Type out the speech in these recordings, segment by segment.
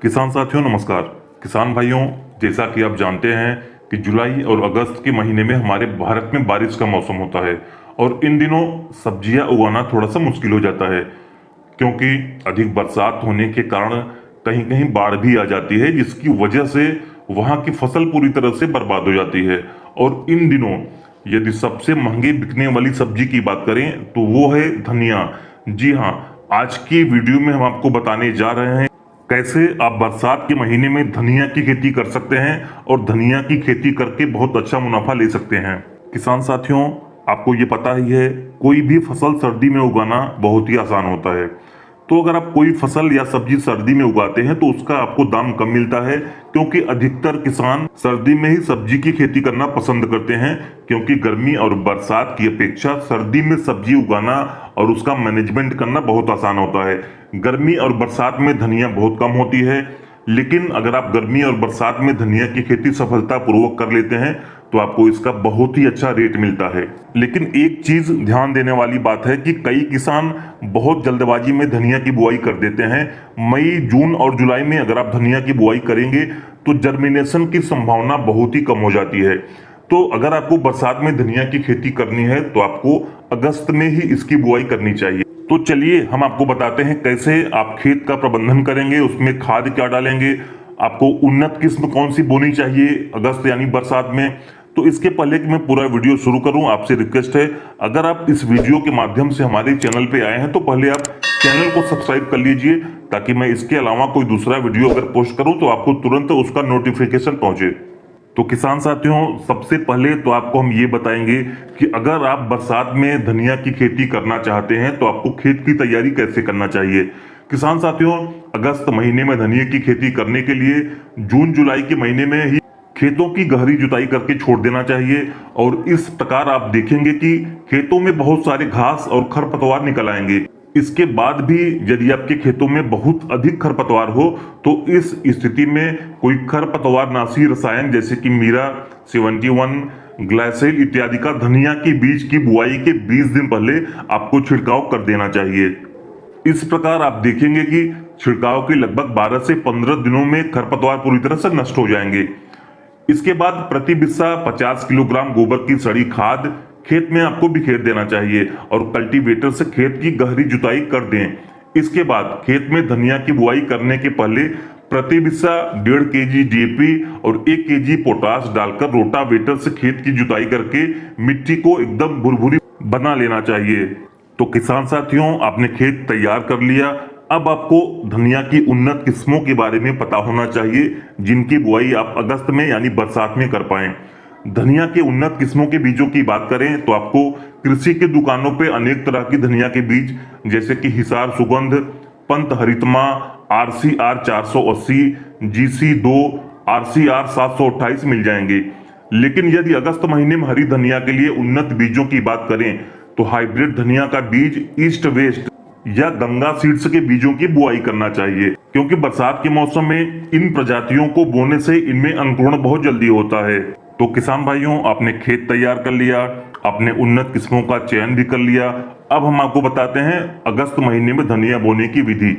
किसान साथियों नमस्कार। किसान भाइयों, जैसा कि आप जानते हैं कि जुलाई और अगस्त के महीने में हमारे भारत में बारिश का मौसम होता है और इन दिनों सब्जियां उगाना थोड़ा सा मुश्किल हो जाता है, क्योंकि अधिक बरसात होने के कारण कहीं कहीं बाढ़ भी आ जाती है, जिसकी वजह से वहां की फसल पूरी तरह से बर्बाद हो जाती है। और इन दिनों यदि सबसे महंगी बिकने वाली सब्जी की बात करें तो वो है धनिया। जी हाँ, आज की वीडियो में हम आपको बताने जा रहे हैं कैसे आप बरसात के महीने में धनिया की खेती कर सकते हैं और धनिया की खेती करके बहुत अच्छा मुनाफा ले सकते हैं। किसान साथियों, आपको ये पता ही है, कोई भी फसल सर्दी में उगाना बहुत ही आसान होता है। तो अगर आप कोई फसल या सब्जी सर्दी में उगाते हैं तो उसका आपको दाम कम मिलता है, क्योंकि अधिकतर किसान सर्दी में ही सब्जी की खेती करना पसंद करते हैं, क्योंकि गर्मी और बरसात की अपेक्षा सर्दी में सब्जी उगाना और उसका मैनेजमेंट करना बहुत आसान होता है। गर्मी और बरसात में धनिया बहुत कम होती है, लेकिन अगर आप गर्मी और बरसात में धनिया की खेती सफलतापूर्वक कर लेते हैं तो आपको इसका बहुत ही अच्छा रेट मिलता है। लेकिन एक चीज ध्यान देने वाली बात है कि कई किसान बहुत जल्दबाजी में धनिया की बुआई कर देते हैं। मई, जून और जुलाई में अगर आप धनिया की बुआई करेंगे तो जर्मिनेशन की संभावना बहुत ही कम हो जाती है। तो अगर आपको बरसात में धनिया की खेती करनी है तो आपको अगस्त में ही इसकी बुआई करनी चाहिए। तो चलिए हम आपको बताते हैं कैसे आप खेत का प्रबंधन करेंगे, उसमें खाद क्या डालेंगे, आपको उन्नत किस्म कौन सी बोनी चाहिए अगस्त यानी बरसात में। तो इसके पहले कि मैं पूरा वीडियो शुरू करूं, आपसे रिक्वेस्ट है, अगर आप इस वीडियो के माध्यम से हमारे चैनल पे आए हैं तो पहले आप चैनल को सब्सक्राइब कर लीजिए, ताकि मैं इसके अलावा कोई दूसरा वीडियो अगर पोस्ट करूं तो आपको तुरंत उसका नोटिफिकेशन पहुंचे। तो किसान साथियों, सबसे पहले तो आपको हम ये बताएंगे कि अगर आप बरसात में धनिया की खेती करना चाहते हैं तो आपको खेत की तैयारी कैसे करना चाहिए। किसान साथियों, अगस्त महीने में धनिया की खेती करने के लिए जून जुलाई के महीने में ही खेतों की गहरी जुताई करके छोड़ देना चाहिए, और इस प्रकार आप देखेंगे कि खेतों में बहुत सारे घास और खरपतवार निकल आएंगे। इसके बाद भी यदि आपके खेतों में बहुत अधिक खरपतवार हो तो इस स्थिति में कोई खरपतवारनाशी रसायन जैसे कि मीरा 71, ग्लाइसेल इत्यादि का धनिया की बीज की बुआई के 20 दिन पहले आपको छिड़काव कर देना चाहिए। इस प्रकार आप देखेंगे कि छिड़काव के लगभग 12 से 15 दिनों में खरपतवार पूरी तरह से नष्ट हो जाएंगे। इसके बाद प्रति बिस्सा 50 किलोग्राम गोबर की सड़ी खाद खेत में आपको बिखेर देना चाहिए और कल्टीवेटर से खेत की गहरी जुताई कर दें। इसके बाद खेत में धनिया की बुआई करने के पहले प्रति बिस्सा 1.5 kg डीएपी और 1 kg पोटाश डालकर रोटावेटर से खेत की जुताई करके मिट्टी को एकदम भुरभुरी बना लेना चाहिए। तो किसान साथियों, आपने खेत तैयार कर लिया, अब आपको धनिया की उन्नत किस्मों के बारे में पता होना चाहिए, जिनकी बुआई आप अगस्त में यानी बरसात में कर पाएं। धनिया के उन्नत किस्मों के बीजों की बात करें तो आपको कृषि की दुकानों पे अनेक तरह की धनिया के बीज जैसे कि हिसार सुगंध, पंत हरितमा, RCR 480, GC2, RCR 728 मिल जाएंगे। लेकिन यदि अगस्त महीने में हरी धनिया के लिए उन्नत बीजों की बात करें तो हाइब्रिड धनिया का बीज ईस्ट वेस्ट या गंगा सीड्स के बीजों की बुआई करना चाहिए, क्योंकि बरसात के मौसम में इन प्रजातियों को बोने से इनमें अंकुरण बहुत जल्दी होता है। तो किसान भाइयों, आपने खेत तैयार कर लिया, आपने उन्नत किस्मों का चयन भी कर लिया। अब हम आपको बताते हैं अगस्त महीने में धनिया बोने की विधि।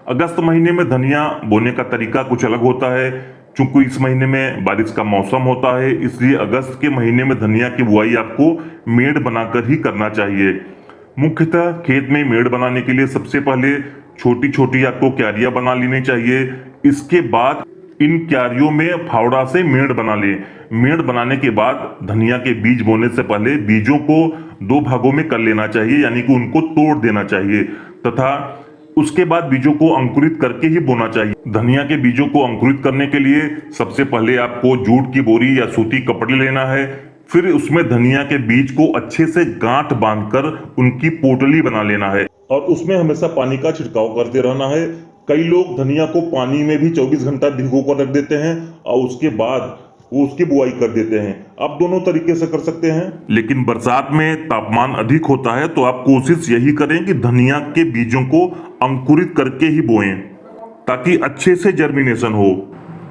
अगस्त महीने में धनिया बोने का तरीका कुछ अलग होता है। चूंकि इस महीने में बारिश का मौसम होता है, इसलिए अगस्त के महीने में धनिया की बुआई आपको मेड़ बनाकर ही करना चाहिए। मुख्यतः खेत में मेड़ बनाने के लिए सबसे पहले छोटी छोटी आपको क्यारियां बना लेनी चाहिए। इसके बाद इन क्यारियों में फावड़ा से मेड़ बना लें। मेड़ बनाने के बाद धनिया के बीज बोने से पहले बीजों को 2 भागों में कर लेना चाहिए, यानी कि उनको तोड़ देना चाहिए, तथा उसके बाद बीजों को अंकुरित करके ही बोना चाहिए। धनिया के बीजों को अंकुरित करने के लिए सबसे पहले आपको जूट की बोरी या सूती कपड़े लेना है। फिर उसमें धनिया के बीज को अच्छे से गांठ बांधकर उनकी पोटली बना लेना है और उसमें हमेशा पानी का छिड़काव करते रहना है। कई लोग धनिया को पानी में भी 24 घंटा भिगो कर रख देते हैं और उसके बाद वो उसकी बुआई कर देते हैं। आप दोनों तरीके से कर सकते हैं, लेकिन बरसात में तापमान अधिक होता है तो आप कोशिश यही करें कि धनिया के बीजों को अंकुरित करके ही बोएं, ताकि अच्छे से जर्मिनेशन हो।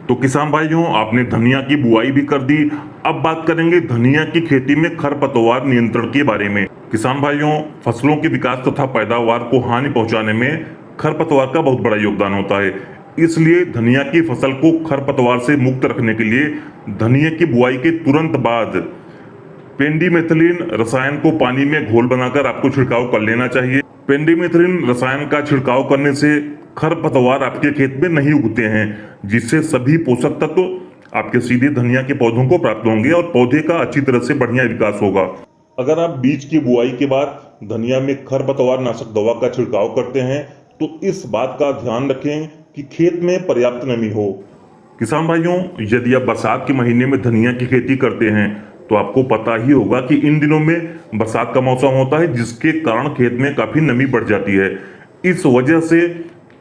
तो किसान भाइयों, आपने धनिया की बुआई भी कर दी। अब बात करेंगे धनिया की खेती में खरपतवार नियंत्रण के बारे में। किसान भाइयों, फसलों के विकास तथा पैदावार को हानि पहुंचाने में खरपतवार का बहुत बड़ा योगदान होता है। इसलिए धनिया की फसल को खरपतवार से मुक्त रखने के लिए धनिया की बुआई के तुरंत बाद पेंडिमेथिलिन रसायन को पानी में घोल बनाकर आपको छिड़काव कर लेना चाहिए। पेंडिमेथिलिन रसायन का छिड़काव करने से खरपतवार आपके खेत में नहीं उगते हैं, जिससे सभी पोषक तत्व आपके सीधे धनिया के पौधों को प्राप्त होंगे और पौधे का अच्छी तरह से बढ़िया विकास होगा। अगर आप बीज की बुआई के बाद धनिया में खरपतवार नाशक दवा का छिड़काव करते हैं तो इस बात का ध्यान रखें कि खेत में पर्याप्त नमी हो। किसान भाइयों, यदि आप बरसात के महीने में धनिया की खेती करते हैं तो आपको पता ही होगा कि इन दिनों में बरसात का मौसम होता है, जिसके कारण खेत में काफी नमी बढ़ जाती है। इस वजह से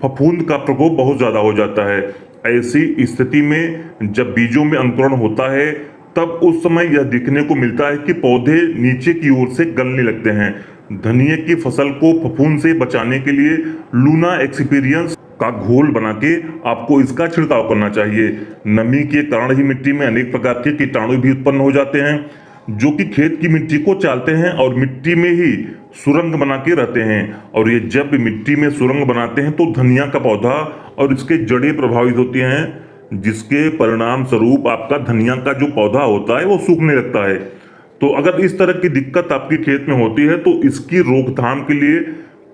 फफूंद का प्रकोप बहुत ज्यादा हो जाता है। ऐसी स्थिति में जब बीजों में अंकुरण होता है तब उस समय यह देखने को मिलता है कि पौधे नीचे की ओर से गलने लगते हैं। धनिया की फसल को फफूंद से बचाने के लिए लूना एक्सपीरियंस का घोल बना के आपको इसका छिड़काव करना चाहिए। नमी के कारण ही मिट्टी में अनेक प्रकार के कीटाणु भी उत्पन्न हो जाते हैं, जो कि खेत की मिट्टी को चालते हैं और मिट्टी में ही सुरंग बना के रहते हैं। और ये जब मिट्टी में सुरंग बनाते हैं तो धनिया का पौधा और इसके जड़ें प्रभावित होती हैं, जिसके परिणाम स्वरूप आपका धनिया का जो पौधा होता है वो सूखने लगता है। तो अगर इस तरह की दिक्कत आपके खेत में होती है तो इसकी रोकथाम के लिए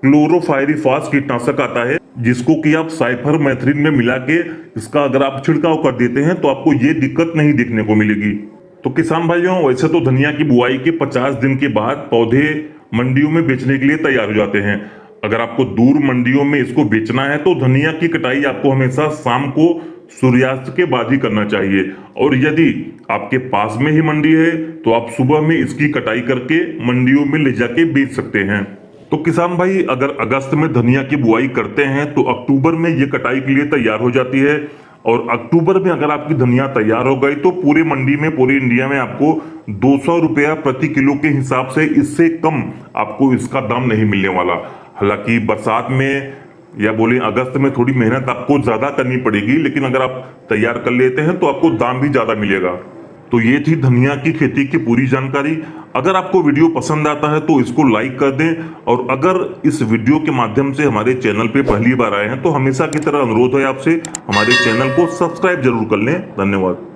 क्लोरोफायरिफास कीटनाशक आता है, जिसको कि आप साइफरमेथ्रिन में मिला के इसका अगर आप छिड़काव कर देते हैं तो आपको ये दिक्कत नहीं देखने को मिलेगी। तो किसान भाइयों, वैसे तो धनिया की बुआई के 50 दिन के बाद पौधे मंडियों में बेचने के लिए तैयार हो जाते हैं। अगर आपको दूर मंडियों में इसको बेचना है तो धनिया की कटाई आपको हमेशा शाम को सूर्यास्त के बाद ही करना चाहिए। और यदि आपके पास में ही मंडी है तो आप सुबह में इसकी कटाई करके मंडियों में ले जाके बेच सकते हैं। तो किसान भाई, अगर अगस्त में धनिया की बुआई करते हैं तो अक्टूबर में ये कटाई के लिए तैयार हो जाती है। और अक्टूबर में अगर आपकी धनिया तैयार हो गई तो पूरी मंडी में, पूरी इंडिया में आपको 200 रुपया प्रति किलो के हिसाब से, इससे कम आपको इसका दाम नहीं मिलने वाला। हालांकि बरसात में या बोले अगस्त में थोड़ी मेहनत आपको ज्यादा करनी पड़ेगी, लेकिन अगर आप तैयार कर लेते हैं तो आपको दाम भी ज्यादा मिलेगा। तो ये थी धनिया की खेती की पूरी जानकारी। अगर आपको वीडियो पसंद आता है तो इसको लाइक कर दें, और अगर इस वीडियो के माध्यम से हमारे चैनल पे पहली बार आए हैं तो हमेशा की तरह अनुरोध है आपसे, हमारे चैनल को सब्सक्राइब जरूर कर लें। धन्यवाद।